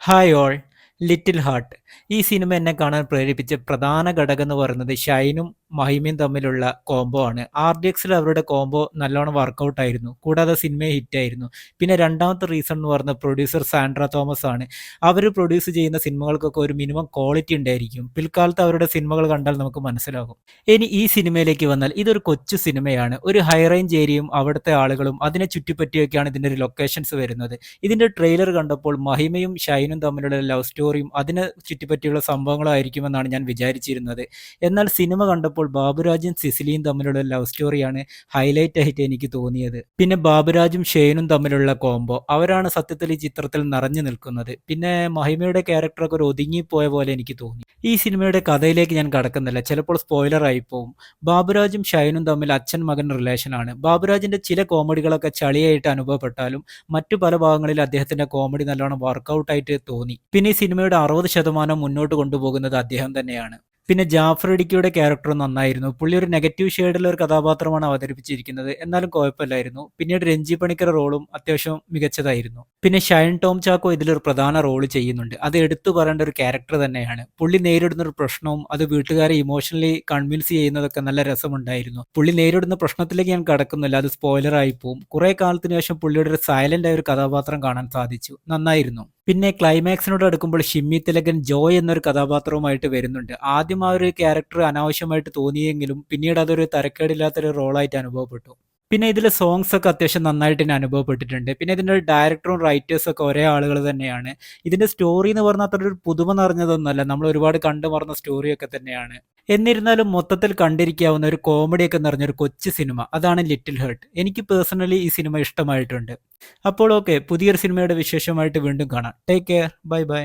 Hi all. Little heart. ഈ cinema എന്നെ കാണാൻ പ്രേരിപ്പിച്ച പ്രധാന ഘടകം എന്ന് പറയുന്നത് ഷൈനും മഹിമയും തമ്മിലുള്ള കോംബോ ആണ്. RDXൽ അവരുടെ കോംബോ നല്ലോണം വർക്കൗട്ട് ആയിരുന്നു. കൂടാതെ സിനിമയും ഹിറ്റായിരുന്നു. പിന്നെ രണ്ടാമത്തെ റീസൺ എന്ന് പറയുന്നത് പ്രൊഡ്യൂസർ സാൻഡ്ര തോമസ് ആണ്. അവർ പ്രൊഡ്യൂസ് ചെയ്യുന്ന സിനിമകൾക്കൊക്കെ ഒരു മിനിമം ക്വാളിറ്റി ഉണ്ടായിരിക്കും. പിൽക്കാലത്ത് അവരുടെ സിനിമകൾ കണ്ടാൽ നമുക്ക് മനസ്സിലാകും. ഇനി ഈ സിനിമയിലേക്ക് വന്നാൽ ഇതൊരു കൊച്ചു സിനിമയാണ്. ഒരു ഹൈ റേഞ്ച് ഏരിയയും അവിടുത്തെ ആളുകളും അതിനെ ചുറ്റിപ്പറ്റിയൊക്കെയാണ് ഇതിൻ്റെ ഒരു ലൊക്കേഷൻസ് വരുന്നത്. ഇതിൻ്റെ ട്രെയിലർ കണ്ടപ്പോൾ മഹിമയും ഷൈനും തമ്മിലുള്ള ലവ് സ്റ്റോറിയും അതിനെ ചുറ്റിപ്പറ്റിയുള്ള സംഭവങ്ങളായിരിക്കുമെന്നാണ് ഞാൻ വിചാരിച്ചിരുന്നത്. എന്നാൽ സിനിമ കണ്ടപ്പോൾ ബാബുരാജും സിസിലിയും തമ്മിലുള്ള ലവ് സ്റ്റോറിയാണ് ഹൈലൈറ്റ് ആയിട്ട് എനിക്ക് തോന്നിയത്. പിന്നെ ബാബുരാജും ഷെയ്നും തമ്മിലുള്ള കോംബോ അവരാണ് സത്യത്തിൽ ഈ ചിത്രത്തിൽ നിറഞ്ഞു നിൽക്കുന്നത്. പിന്നെ മഹിമയുടെ ക്യാരക്ടറൊക്കെ ഒരു ഒതുങ്ങിപ്പോയ പോലെ എനിക്ക് തോന്നി. ഈ സിനിമയുടെ കഥയിലേക്ക് ഞാൻ കടക്കുന്നില്ല, ചിലപ്പോൾ സ്പോയിലർ ആയി പോകും. ബാബുരാജും ഷൈനും തമ്മിൽ അച്ഛൻ മകൻ റിലേഷനാണ്. ബാബുരാജിന്റെ ചില കോമഡികളൊക്കെ ചളിയായിട്ട് അനുഭവപ്പെട്ടാലും മറ്റു പല ഭാഗങ്ങളിൽ അദ്ദേഹത്തിന്റെ കോമഡി നല്ലോണം വർക്കൗട്ട് ആയിട്ട് തോന്നി. പിന്നെ ഈ സിനിമയുടെ 60% മുന്നോട്ട് കൊണ്ടുപോകുന്നത് അദ്ദേഹം തന്നെയാണ്. പിന്നെ ജാഫർ ഇടുക്കിയുടെ ക്യാരക്ടർ നന്നായിരുന്നു. പുള്ളി ഒരു നെഗറ്റീവ് ഷെയ്ഡിലുള്ള ഒരു കഥാപാത്രമാണ് അവതരിപ്പിച്ചിരിക്കുന്നത്. എന്നാലും കുഴപ്പമില്ലായിരുന്നു. പിന്നീട് രഞ്ജി പണിക്കർ റോളും അത്യാവശ്യം മികച്ചതായിരുന്നു. പിന്നെ ഷൈൻ ടോം ചാക്കോ ഇതിലൊരു പ്രധാന റോള് ചെയ്യുന്നുണ്ട്. അത് എടുത്തു പറയേണ്ട ഒരു ക്യാരക്ടർ തന്നെയാണ്. പുള്ളി നേരിടുന്ന ഒരു പ്രശ്നവും അത് വീട്ടുകാരെ ഇമോഷണലി കൺവിൻസ് ചെയ്യുന്നതൊക്കെ നല്ല രസമുണ്ടായിരുന്നു. പുള്ളി നേരിടുന്ന പ്രശ്നത്തിലേക്ക് ഞാൻ കടക്കുന്നില്ല, അത് സ്പോയിലർ ആയി പോവും. കുറെ കാലത്തിന് ശേഷം പുള്ളിയുടെ ഒരു സൈലന്റ് ആയ ഒരു കഥാപാത്രം കാണാൻ സാധിച്ചു. നന്നായിരുന്നു. പിന്നെ ക്ലൈമാക്സിനോട് അടുക്കുമ്പോൾ ഷിമ്മി തിലകൻ ജോയ് എന്നൊരു കഥാപാത്രവുമായിട്ട് വരുന്നുണ്ട്. ആദ്യം ആ ഒരു ക്യാരക്ടർ അനാവശ്യമായിട്ട് തോന്നിയെങ്കിലും പിന്നീട് അതൊരു തരക്കേടില്ലാത്തൊരു റോളായിട്ട് അനുഭവപ്പെട്ടു. പിന്നെ ഇതിലെ സോങ്സ് ഒക്കെ അത്യാവശ്യം നന്നായിട്ട് തന്നെ അനുഭവപ്പെട്ടിട്ടുണ്ട്. പിന്നെ ഇതിൻ്റെ ഡയറക്ടറും റൈറ്റേഴ്സും ഒക്കെ ഒരേ ആളുകൾ തന്നെയാണ്. ഇതിൻ്റെ സ്റ്റോറി എന്ന് പറഞ്ഞാൽ അത്ര ഒരു പുതുമ നിറഞ്ഞതൊന്നുമല്ല, നമ്മൾ ഒരുപാട് കണ്ടു മറന്ന സ്റ്റോറിയൊക്കെ തന്നെയാണ്. എന്നിരുന്നാലും മൊത്തത്തിൽ കണ്ടിരിക്കാവുന്ന ഒരു കോമഡിയൊക്കെ നിറഞ്ഞൊരു കൊച്ചു സിനിമ, അതാണ് ലിറ്റിൽ ഹേർട്ട്. എനിക്ക് പേഴ്സണലി ഈ സിനിമ ഇഷ്ടമായിട്ടുണ്ട്. അപ്പോൾ ഓക്കെ, പുതിയൊരു സിനിമയുടെ വിശേഷമായിട്ട് വീണ്ടും കാണാം. Take care, bye bye.